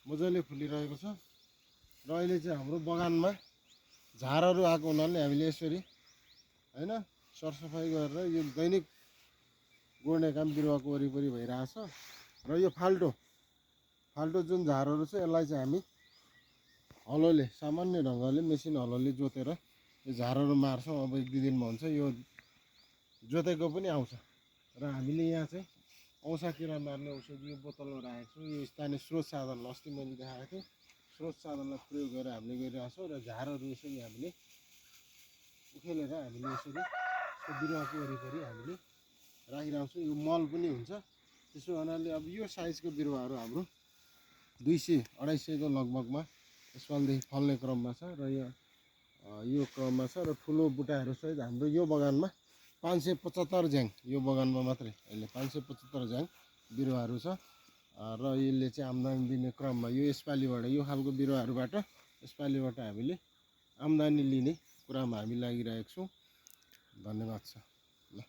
मजाले फुलिरहेको छ र अहिले चाहिँ हाम्रो बगानमा झारहरू आएको हुनाले हामीले यसरी हैन सरसफाइ गरेर यो दैनिक गोड्ने काम बिरुवाको वरिपरि भइरहेछ र यो फाल्टो जुन झारहरू छ यसलाई चाहिँ हामी हलोले सामान्य ढङ्गले मेसिन हलोले जोतेर यो झारहरू मार्छौँ। अब 1-2 दिनमा हुन्छ। यो जोतेको पनि आउँछ र हामीले यहाँ चाहिँ औँसा किरा मार्ने औषधि यो बोतलमा राखेको छौँ। यो स्थानीय स्रोत साधन अस्ति मैले देखाएको थिएँ, स्रोत साधनलाई प्रयोग गरेर हामीले गरिरहेको छौँ र झारहरू यसरी हामीले उखेलेर हामीले यसरी बिरुवाको वरिपरि हामीले राखिरहेको छौँ। यो मल पनि हुन्छ। त्यसो हुनाले अब यो साइजको बिरुवाहरू हाम्रो 200-250 को लगभगमा यसपालिदेखि फल्ने क्रममा छ र यो क्रममा छ र ठुलो बुटाहरू सहित हाम्रो यो बगानमा 575 झ्याङ यो बगानमा मात्रै अहिले 575 झ्याङ बिरुवाहरू छ र यसले चाहिँ आम्दानी दिने क्रममा यो यसपालिबाट यो खालको बिरुवाहरूबाट यसपालिबाट हामीले आम्दानी लिने कुरामा हामी लागिरहेको छौँ। धन्यवाद छ। ल।